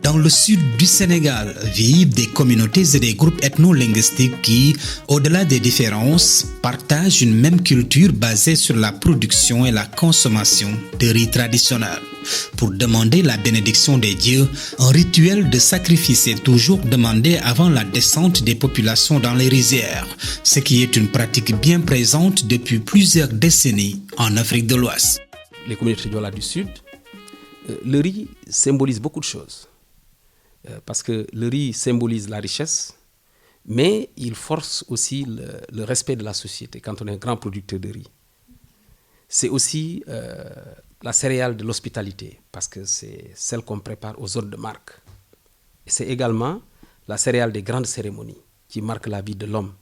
Dans le sud du Sénégal vivent des communautés et des groupes ethno-linguistiques qui, au-delà des différences, partagent une même culture basée sur la production et la consommation de riz traditionnels. Pour demander la bénédiction des dieux, un rituel de sacrifice est toujours demandé avant la descente des populations dans les rizières, ce qui est une pratique bien présente depuis plusieurs décennies en Afrique de l'Ouest. Les communautés Diola du Sud, le riz symbolise beaucoup de choses. Parce que le riz symbolise la richesse, mais il force aussi le respect de la société quand on est un grand producteur de riz. C'est aussi la céréale de l'hospitalité, parce que c'est celle qu'on prépare aux hôtes de marque. Et c'est également la céréale des grandes cérémonies qui marquent la vie de l'homme,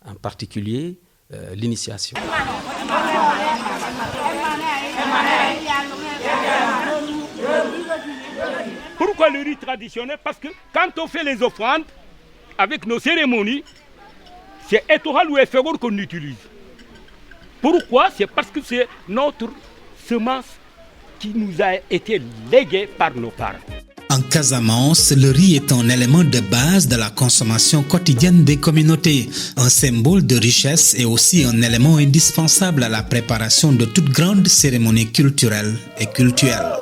en particulier l'initiation. Pourquoi le riz traditionnel? Parce que quand on fait les offrandes avec nos cérémonies, c'est Etoral ou Efegor qu'on utilise. Pourquoi? C'est parce que c'est notre semence qui nous a été léguée par nos parents. En Casamance, le riz est un élément de base de la consommation quotidienne des communautés, un symbole de richesse et aussi un élément indispensable à la préparation de toute grande cérémonie culturelle et cultuelle.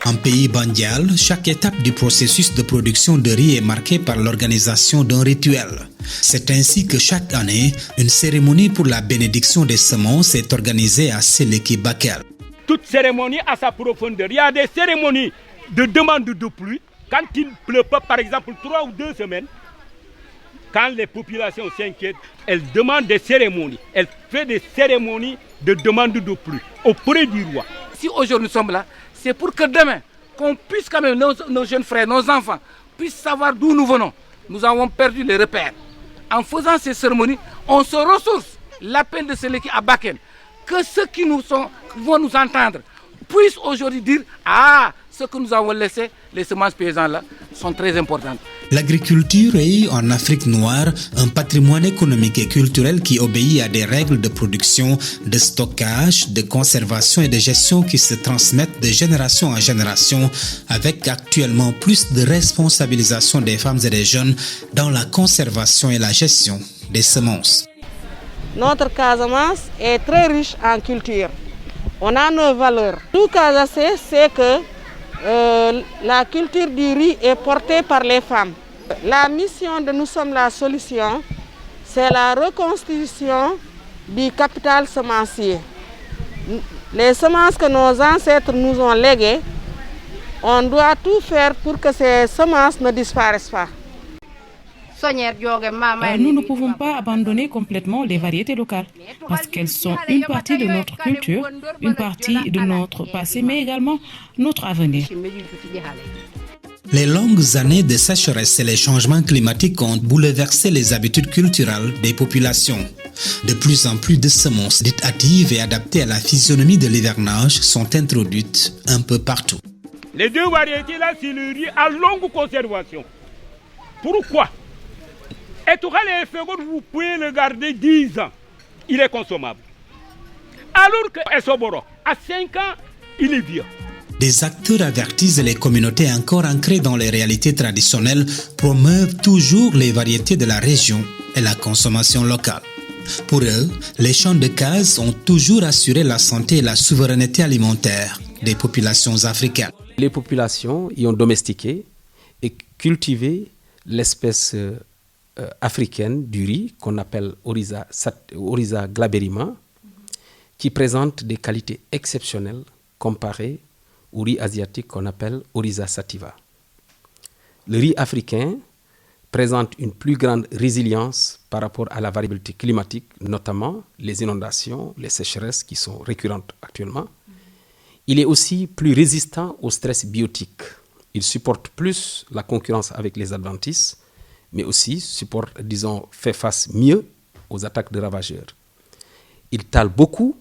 En pays bandial, chaque étape du processus de production de riz est marquée par l'organisation d'un rituel. C'est ainsi que chaque année, une cérémonie pour la bénédiction des semences est organisée à Séléki Bakel. Toute cérémonie a sa profondeur. Il y a des cérémonies de demande de pluie. Quand il ne pleut pas, par exemple 3 ou 2 semaines, quand les populations s'inquiètent, elles demandent des cérémonies. Elles font des cérémonies de demande de pluie auprès du roi. Si aujourd'hui nous sommes là, c'est pour que demain, qu'on puisse quand même, nos jeunes frères, nos enfants, puissent savoir d'où nous venons. Nous avons perdu les repères. En faisant ces cérémonies, on se ressource. L'appel de Séléki à Bakel, que ceux qui vont nous entendre puissent aujourd'hui dire « Ah, ce que nous avons laissé, les semences paysannes là, sont très importantes. » L'agriculture est, en Afrique noire, un patrimoine économique et culturel qui obéit à des règles de production, de stockage, de conservation et de gestion qui se transmettent de génération en génération, avec actuellement plus de responsabilisation des femmes et des jeunes dans la conservation et la gestion des semences. Notre Casamance est très riche en culture. On a nos valeurs. Tout Casamance sait que la culture du riz est portée par les femmes. La mission de Nous sommes la solution, c'est la reconstitution du capital semencier. Les semences que nos ancêtres nous ont léguées, on doit tout faire pour que ces semences ne disparaissent pas. Nous ne pouvons pas abandonner complètement les variétés locales parce qu'elles sont une partie de notre culture, une partie de notre passé, mais également notre avenir. Les longues années de sécheresse et les changements climatiques ont bouleversé les habitudes culturelles des populations. De plus en plus de semences dites hâtives et adaptées à la physionomie de l'hivernage sont introduites un peu partout. Les deux variétés là, c'est le riz à longue conservation. Pourquoi? Etoral et Efegor, vous pouvez le garder 10 ans. Il est consommable. Alors que Esoboro, à 5 ans, il est vieux. Des acteurs avertissent les communautés encore ancrées dans les réalités traditionnelles, promeuvent toujours les variétés de la région et la consommation locale. Pour eux, les champs de cases ont toujours assuré la santé et la souveraineté alimentaire des populations africaines. Les populations y ont domestiqué et cultivé l'espèce africaine du riz qu'on appelle Oryza glaberrima, qui présente des qualités exceptionnelles comparées au riz asiatique qu'on appelle Oryza sativa. Le riz africain présente une plus grande résilience par rapport à la variabilité climatique, notamment les inondations, les sécheresses qui sont récurrentes actuellement. Il est aussi plus résistant au stress biotique. Il supporte plus la concurrence avec les adventices, mais aussi fait face mieux aux attaques de ravageurs. Il tale beaucoup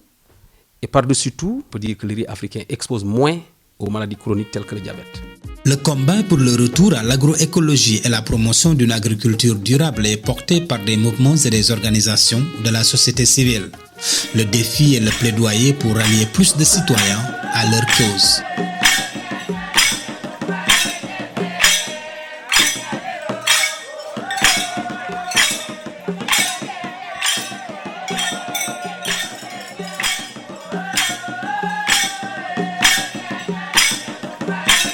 Et par-dessus tout, on peut dire que le riz africain expose moins aux maladies chroniques telles que le diabète. Le combat pour le retour à l'agroécologie et la promotion d'une agriculture durable est porté par des mouvements et des organisations de la société civile. Le défi est le plaidoyer pour rallier plus de citoyens à leur cause.